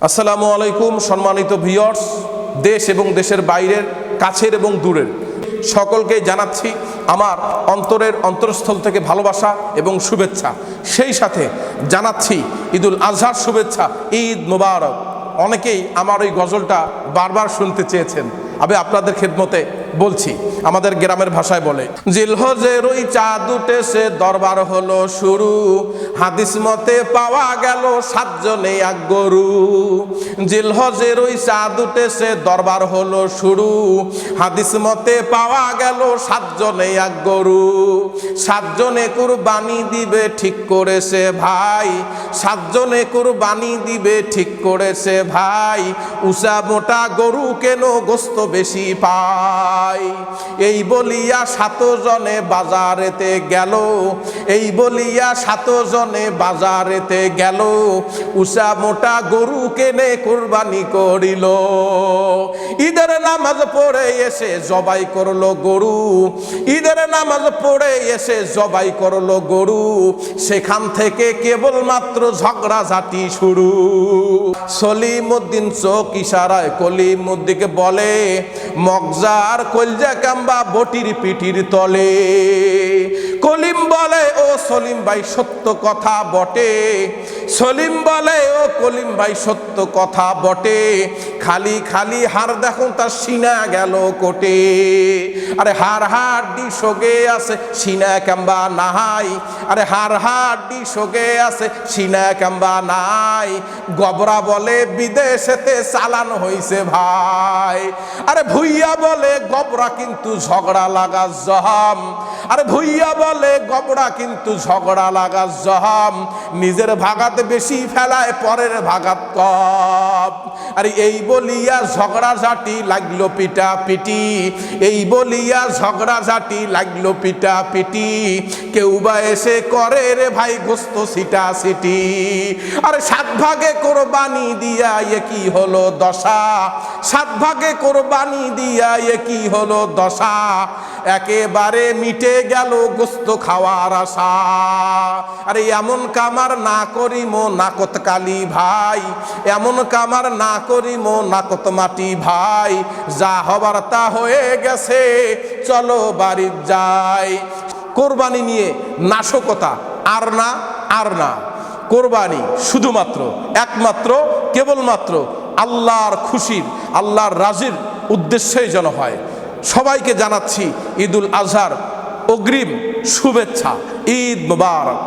আসসালামু আলাইকুম সম্মানিত ভিউয়ার্স, দেশ এবং দেশের বাইরের, কাছের এবং দূরের সকলকে জানাচ্ছি আমার অন্তরের অন্তরস্থল থেকে ভালোবাসা এবং শুভেচ্ছা। সেই সাথে জানাচ্ছি ঈদুল আজহার শুভেচ্ছা, ঈদ মোবারক। অনেকেই আমার ওই গজলটা বারবার শুনতে চেয়েছেন, আমি আপনাদের খেদমতে বলছি। আমাদের গ্রামের ভাষায় বলে, জিলহজের ওই চাঁদ উঠেছে, দরবার হলো শুরু, হাদিস মতে পাওয়া গেল 7 জনে এক গরু। জিলহজের ওই চাঁদ উঠেছে, দরবার হলো শুরু, হাদিস মতে পাওয়া গেল 7 জনে এক গরু। 7 জনে কুরবানি দিবে ঠিক করেছে ভাই, 7 জনে কুরবানি দিবে ঠিক করেছে ভাই। উঁচা মোটা গরু কেন গোস্ত বেশি পায়। এই বলিয়া 7 জনে বাজারেতে গেল, এই বলিয়া 7 জনে বাজারেতে গেল, উঁচা মোটা গরু কেনে কুরবানি করিল। ঈদের নামাজ পড়ে এসে জবাই করলো গরু, ঈদের নামাজ পড়ে এসে জবাই করলো গরু। সেখান থেকে কেবলমাত্র ঝগড়াঝাটি শুরু। সলিমউদ্দিন চোখ ইশারায় কলিমউদ্দিনকে বলে, মগজার কলজা কাম্বা বটির পিঠির তলে। কলিম বলে, ও সলিম ভাই সত্য কথা বটে। সলিম বলে, ও কলিম ভাই সত্য কথা বটে। খালি খালি হার দেখুন তার সিনা গেল কোটে। আরে হার হাড্ডি সোগে আছে, সিনা কাম্বা নাই। আরে হার হাড্ডি সোগে আছে, সিনা কাম্বা নাই। গবরা বলে, বিদেশেতে চালান হইছে ভাই। আরে ভুইয়া বলে, গবরা কিন্তু ঝগড়া লাগা জহাম। আরে ভুইয়া বলে, গবরা কিন্তু ঝগড়া লাগা জহাম। নিজের ভাগাত বেশি ফেলায়, পরের ভাগাত কম। আরে এই বলিয়া ঝগড়া ঝাঁটি লাগলো পিটা পিটি, এই বলিয়া ঝগড়া ঝাঁটি লাগলো পিটা পিটি। কেউ বা এসে করে রে ভাই গোস্ত সিটা সিটি। আরে 7 ভাগে কোরবানি দিয়া এ কি হলো দশা, 7 ভাগে কোরবানি দিয়া এ কি হলো দশা। একেবারে মিটে গেল গোস্ত খাওয়ার আশা। আরে এমন কামার না করিম নাকত কালি ভাই, এমন কামার না করিম নাকত মাটি ভাই। যা হবার তা হয়ে গেছে, চলো বাড়ি যাই। কোরবানি নিয়ে নাশকতা আর না, আর না। কোরবানি শুধুমাত্র একমাত্র কেবলমাত্র আল্লাহর খুশির, আল্লাহর রাজির উদ্দেশ্যেই যেন হয়। সবাইকে জানাচ্ছি ঈদুল আজহার অগ্রিম শুভেচ্ছা। ঈদ মোবারক।